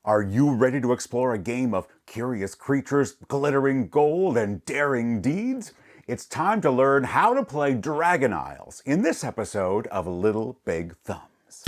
Are you ready to explore a game of curious creatures, glittering gold, and daring deeds? It's time to learn how to play Dragon Isles in this episode of Little Big Thumbs.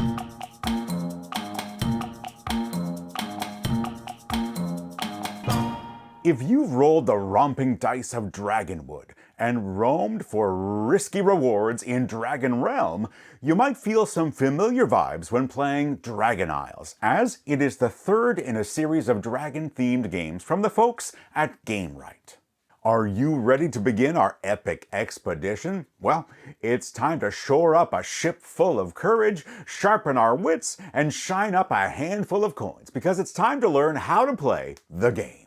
If you've rolled the romping dice of Dragonwood and roamed for risky rewards in Dragon Realm, you might feel some familiar vibes when playing Dragon Isles, as it is the third in a series of dragon-themed games from the folks at Gamewright. Are you ready to begin our epic expedition? Well, it's time to shore up a ship full of courage, sharpen our wits, and shine up a handful of coins, because it's time to learn how to play the game.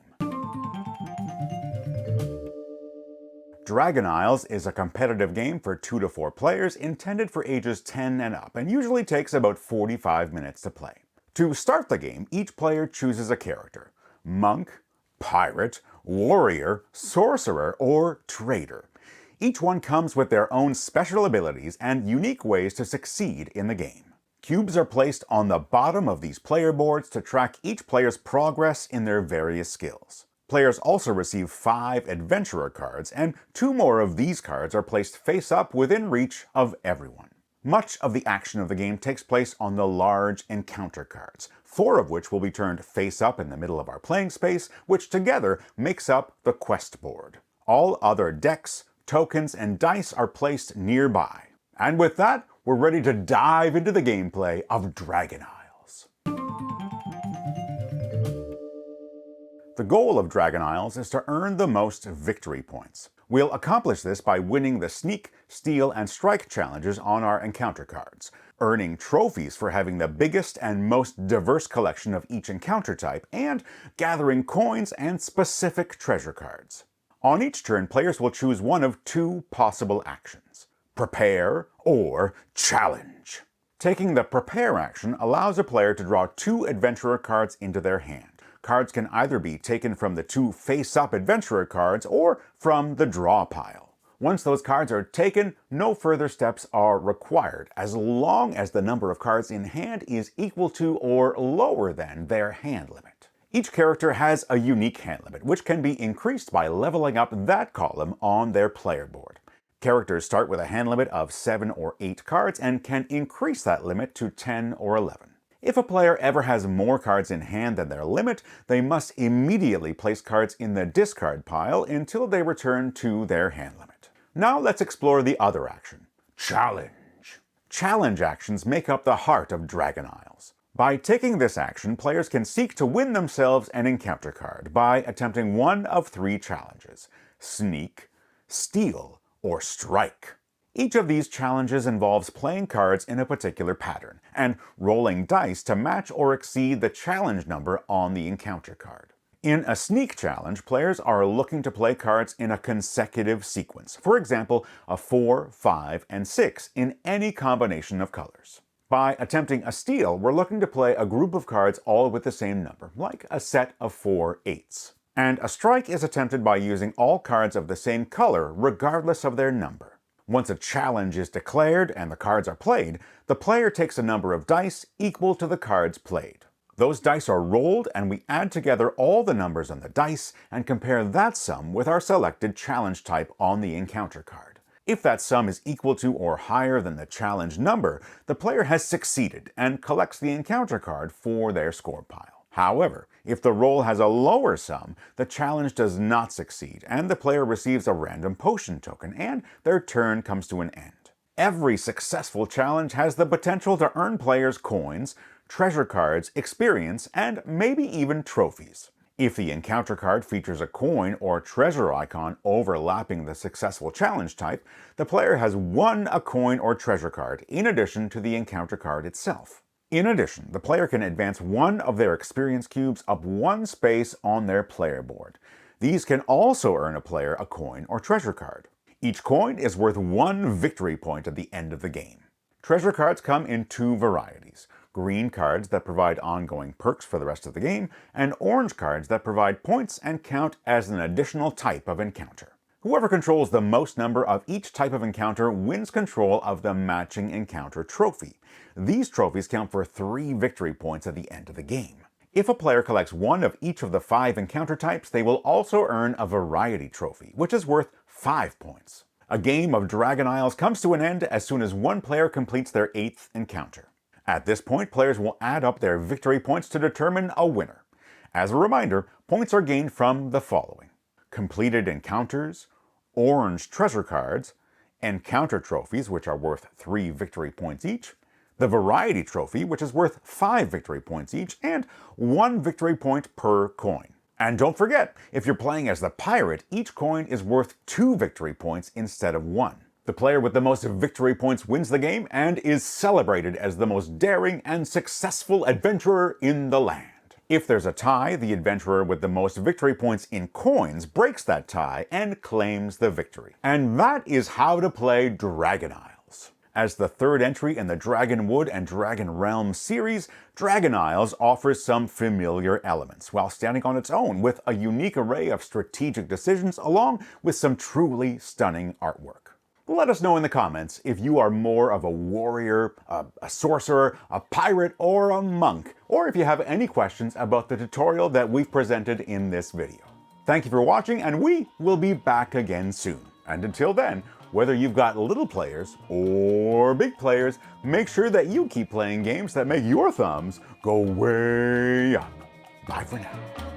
Dragon Isles is a competitive game for 2 to 4 players intended for ages 10 and up, and usually takes about 45 minutes to play. To start the game, each player chooses a character: monk, pirate, warrior, sorcerer, or trader. Each one comes with their own special abilities and unique ways to succeed in the game. Cubes are placed on the bottom of these player boards to track each player's progress in their various skills. Players also receive 5 adventurer cards, and 2 more of these cards are placed face up within reach of everyone. Much of the action of the game takes place on the large encounter cards, 4 of which will be turned face up in the middle of our playing space, which together makes up the quest board. All other decks, tokens, and dice are placed nearby. And with that, we're ready to dive into the gameplay of Dragon Isles. The goal of Dragon Isles is to earn the most victory points. We'll accomplish this by winning the Sneak, Steal, and Strike challenges on our encounter cards, earning trophies for having the biggest and most diverse collection of each encounter type, and gathering coins and specific treasure cards. On each turn, players will choose one of 2 possible actions: Prepare or Challenge. Taking the Prepare action allows a player to draw 2 adventurer cards into their hand. Cards can either be taken from the 2 face-up adventurer cards or from the draw pile. Once those cards are taken, no further steps are required, as long as the number of cards in hand is equal to or lower than their hand limit. Each character has a unique hand limit, which can be increased by leveling up that column on their player board. Characters start with a hand limit of 7 or 8 cards and can increase that limit to 10 or 11. If a player ever has more cards in hand than their limit, they must immediately place cards in the discard pile until they return to their hand limit. Now let's explore the other action: Challenge. Challenge actions make up the heart of Dragon Isles. By taking this action, players can seek to win themselves an encounter card by attempting one of 3 challenges: Sneak, Steal, or Strike. Each of these challenges involves playing cards in a particular pattern, and rolling dice to match or exceed the challenge number on the encounter card. In a Sneak challenge, players are looking to play cards in a consecutive sequence, for example, a 4, 5, and 6 in any combination of colors. By attempting a Steal, we're looking to play a group of cards all with the same number, like a set of 4 8s. And a Strike is attempted by using all cards of the same color, regardless of their number. Once a challenge is declared and the cards are played, the player takes a number of dice equal to the cards played. Those dice are rolled, and we add together all the numbers on the dice and compare that sum with our selected challenge type on the encounter card. If that sum is equal to or higher than the challenge number, the player has succeeded and collects the encounter card for their score pile. However, if the roll has a lower sum, the challenge does not succeed, and the player receives a random potion token, and their turn comes to an end. Every successful challenge has the potential to earn players coins, treasure cards, experience, and maybe even trophies. If the encounter card features a coin or treasure icon overlapping the successful challenge type, the player has won a coin or treasure card in addition to the encounter card itself. In addition, the player can advance one of their experience cubes up 1 space on their player board. These can also earn a player a coin or treasure card. Each coin is worth 1 victory point at the end of the game. Treasure cards come in 2 varieties: green cards that provide ongoing perks for the rest of the game, and orange cards that provide points and count as an additional type of encounter. Whoever controls the most number of each type of encounter wins control of the matching encounter trophy. These trophies count for 3 victory points at the end of the game. If a player collects one of each of the 5 encounter types, they will also earn a variety trophy, which is worth 5 points. A game of Dragon Isles comes to an end as soon as one player completes their 8th encounter. At this point, players will add up their victory points to determine a winner. As a reminder, points are gained from the following: completed encounters, orange treasure cards, encounter trophies, which are worth 3 victory points each, the variety trophy, which is worth 5 victory points each, and 1 victory point per coin. And don't forget, if you're playing as the pirate, each coin is worth 2 victory points instead of 1. The player with the most victory points wins the game and is celebrated as the most daring and successful adventurer in the land. If there's a tie, the adventurer with the most victory points in coins breaks that tie and claims the victory. And that is how to play Dragon Isles. As the 3rd entry in the Dragonwood and Dragon Realm series, Dragon Isles offers some familiar elements, while standing on its own with a unique array of strategic decisions along with some truly stunning artwork. Let us know in the comments if you are more of a warrior, a sorcerer, a pirate, or a monk, or if you have any questions about the tutorial that we've presented in this video. Thank you for watching, and we will be back again soon. And until then, whether you've got little players or big players, make sure that you keep playing games that make your thumbs go way up. Bye for now.